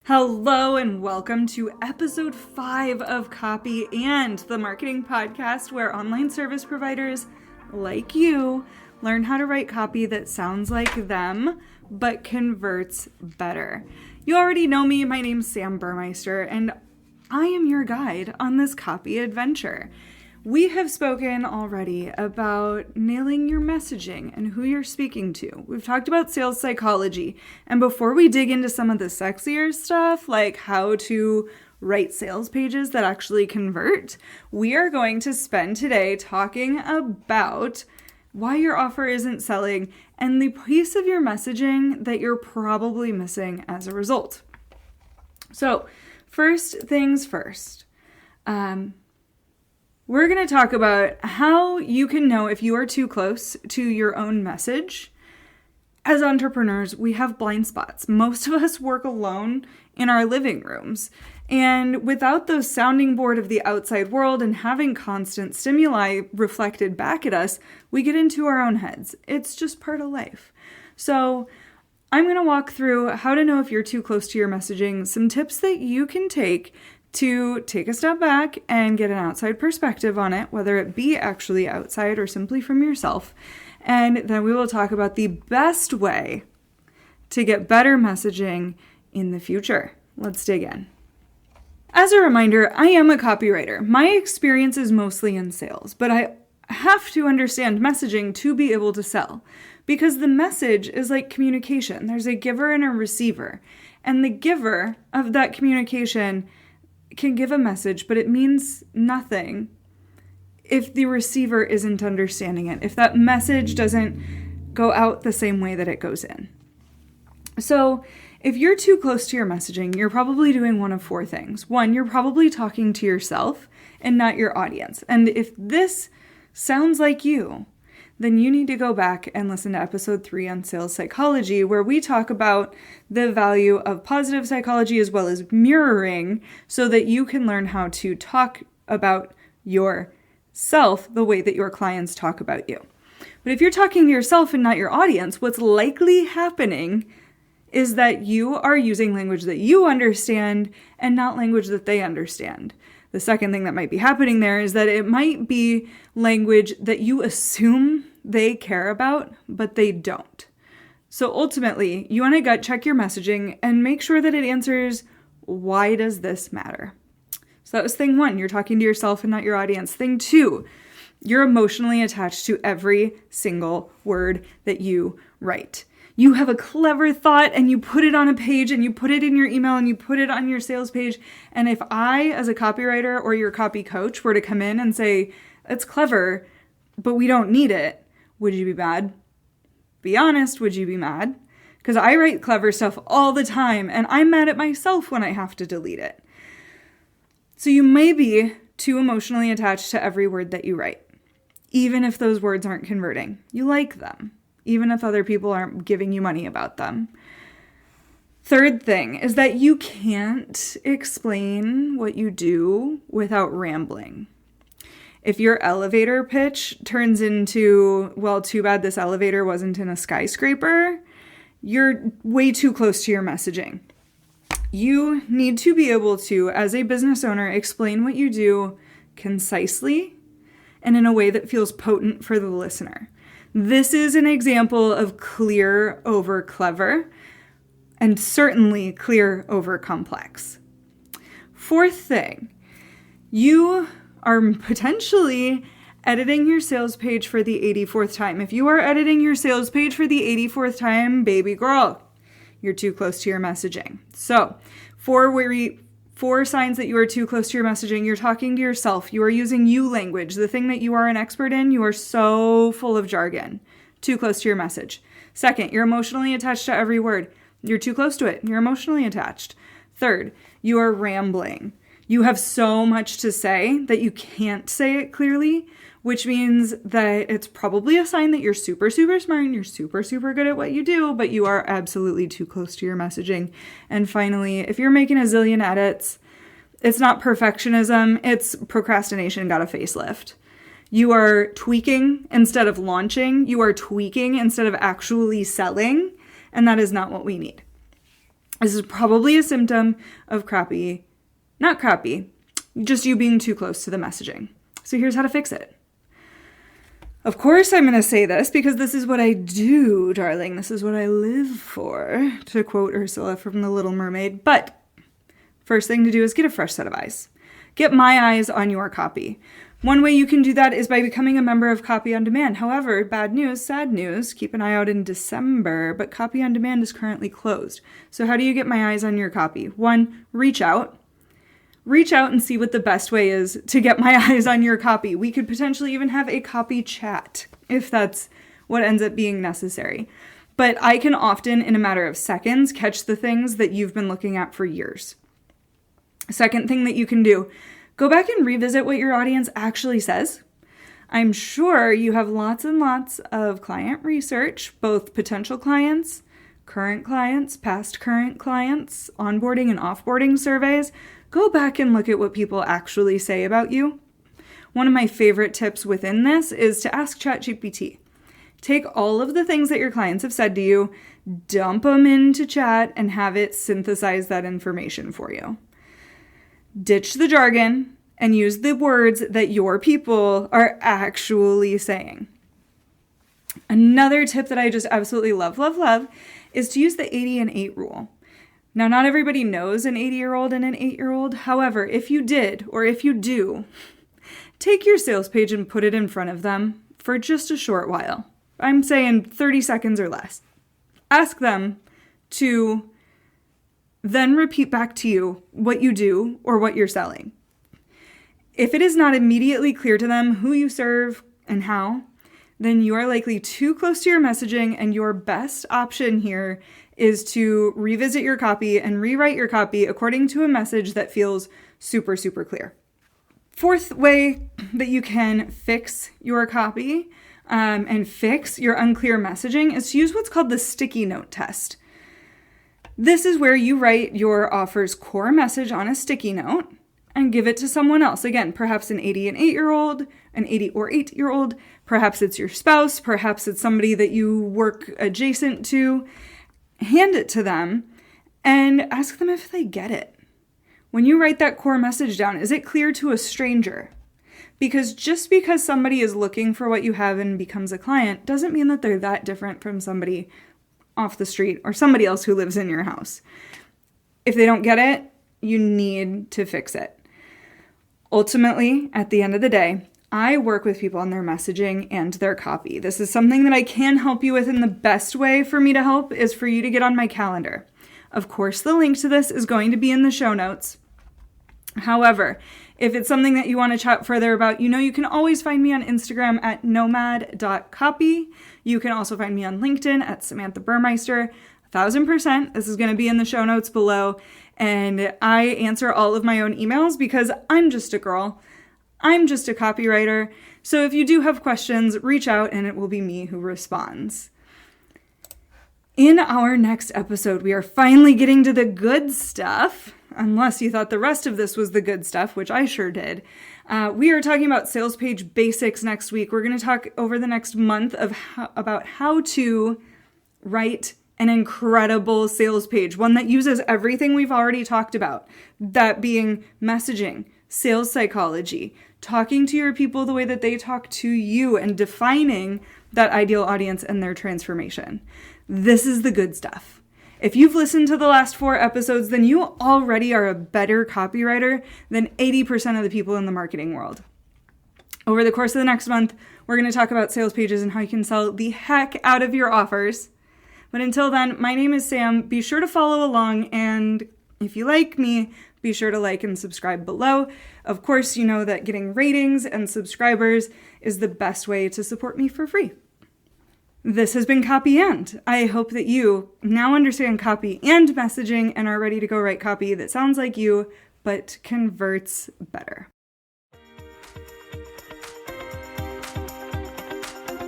Hello and welcome to episode 5 of Copy and the Marketing Podcast, where online service providers like you learn how to write copy that sounds like them but converts better. You already know me. My name's Sam Burmeister, and I am your guide on this copy adventure. We have spoken already about nailing your messaging and who you're speaking to. We've talked about sales psychology. And before we dig into some of the sexier stuff, like how to write sales pages that actually convert, we are going to spend today talking about why your offer isn't selling and the piece of your messaging that you're probably missing as a result. So, first things first. We're going to talk about how you can know if you are too close to your own message. As entrepreneurs, we have blind spots. Most of us work alone in our living rooms. And without the sounding board of the outside world and having constant stimuli reflected back at us, we get into our own heads. It's just part of life. So I'm going to walk through how to know if you're too close to your messaging, some tips that you can take to take a step back and get an outside perspective on it, whether it be actually outside or simply from yourself. And then we will talk about the best way to get better messaging in the future. Let's dig in. As a reminder, I am a copywriter. My experience is mostly in sales, but I have to understand messaging to be able to sell, because the message is like communication. There's a giver and a receiver, and the giver of that communication can give a message, but it means nothing if the receiver isn't understanding it, if that message doesn't go out the same way that it goes in. So if you're too close to your messaging, you're probably doing one of 4 things. 1, you're probably talking to yourself and not your audience. And if this sounds like you, then you need to go back and listen to episode 3 on sales psychology, where we talk about the value of positive psychology as well as mirroring, so that you can learn how to talk about yourself the way that your clients talk about you. But if you're talking to yourself and not your audience, what's likely happening is that you are using language that you understand and not language that they understand. The second thing that might be happening there is that it might be language that you assume they care about, but they don't. So ultimately, you want to gut check your messaging and make sure that it answers, why does this matter? So that was thing 1, you're talking to yourself and not your audience. Thing 2, you're emotionally attached to every single word that you write. You have a clever thought and you put it on a page and you put it in your email and you put it on your sales page. And if I, as a copywriter or your copy coach, were to come in and say, it's clever, but we don't need it, would you be mad? Be honest, would you be mad? Because I write clever stuff all the time and I'm mad at myself when I have to delete it. So you may be too emotionally attached to every word that you write, even if those words aren't converting. You like them, even if other people aren't giving you money about them. Third thing is that you can't explain what you do without rambling. If your elevator pitch turns into, well, too bad this elevator wasn't in a skyscraper, you're way too close to your messaging. You need to be able to, as a business owner, explain what you do concisely and in a way that feels potent for the listener. This is an example of clear over clever, and certainly clear over complex. Fourth thing, you are potentially editing your sales page for the 84th time. If you are editing your sales page for the 84th time, baby girl, you're too close to your messaging. So, 4 signs that you are too close to your messaging. You're talking to yourself. You are using you language, the thing that you are an expert in. You are so full of jargon. Too close to your message. Second, you're emotionally attached to every word. You're too close to it. You're emotionally attached. Third, you are rambling. You have so much to say that you can't say it clearly, which means that it's probably a sign that you're super, super smart and you're super, super good at what you do, but you are absolutely too close to your messaging. And finally, if you're making a zillion edits, it's not perfectionism, it's procrastination got a facelift. You are tweaking instead of launching. You are tweaking instead of actually selling, and that is not what we need. This is probably a symptom of just you being too close to the messaging. So here's how to fix it. Of course, I'm going to say this because this is what I do, darling. This is what I live for, to quote Ursula from The Little Mermaid. But first thing to do is get a fresh set of eyes. Get my eyes on your copy. One way you can do that is by becoming a member of Copy on Demand. However, bad news, sad news, keep an eye out in December, but Copy on Demand is currently closed. So how do you get my eyes on your copy? 1, reach out. Reach out and see what the best way is to get my eyes on your copy. We could potentially even have a copy chat if that's what ends up being necessary. But I can often, in a matter of seconds, catch the things that you've been looking at for years. Second thing that you can do, go back and revisit what your audience actually says. I'm sure you have lots and lots of client research, both potential clients, current clients, past current clients, onboarding and offboarding surveys. Go back and look at what people actually say about you. One of my favorite tips within this is to ask ChatGPT. Take all of the things that your clients have said to you, dump them into chat, and have it synthesize that information for you. Ditch the jargon and use the words that your people are actually saying. Another tip that I just absolutely love is to use the 80 and 8 rule. Now, not everybody knows an 80-year-old and an 8-year-old. However, if you did, or if you do, take your sales page and put it in front of them for just a short while. I'm saying 30 seconds or less. Ask them to then repeat back to you what you do or what you're selling. If it is not immediately clear to them who you serve and how, then you are likely too close to your messaging, and your best option here is to revisit your copy and rewrite your copy according to a message that feels super, super clear. Fourth way that you can fix your copy and fix your unclear messaging is to use what's called the sticky note test. This is where you write your offer's core message on a sticky note and give it to someone else. Again, perhaps an 80 and 8-year-old, an 80 or 8-year-old, perhaps it's your spouse, perhaps it's somebody that you work adjacent to. Hand it to them and ask them if they get it. When you write that core message down, is it clear to a stranger? Because just because somebody is looking for what you have and becomes a client doesn't mean that they're that different from somebody off the street or somebody else who lives in your house. If they don't get it, you need to fix it. Ultimately, at the end of the day, I work with people on their messaging and their copy. This is something that I can help you with, and the best way for me to help is for you to get on my calendar. Of course, the link to this is going to be in the show notes. However, if it's something that you want to chat further about, you can always find me on Instagram at nomad.copy. You can also find me on LinkedIn at Samantha Burmeister. 1000%. This is going to be in the show notes below. And I answer all of my own emails because I'm just a girl. I'm just a copywriter. So if you do have questions, reach out and it will be me who responds. In our next episode, we are finally getting to the good stuff. Unless you thought the rest of this was the good stuff, which I sure did. We are talking about sales page basics next week. We're going to talk over the next month about how to write an incredible sales page, one that uses everything we've already talked about, that being messaging, sales psychology, talking to your people the way that they talk to you, and defining that ideal audience and their transformation. This is the good stuff. If you've listened to the last 4 episodes, then you already are a better copywriter than 80% of the people in the marketing world. Over the course of the next month, we're going to talk about sales pages and how you can sell the heck out of your offers. But until then, my name is Sam. Be sure to follow along, and if you like me, be sure to like and subscribe below. Of course, you know that getting ratings and subscribers is the best way to support me for free. This has been Copy And. I hope that you now understand copy and messaging and are ready to go write copy that sounds like you, but converts better.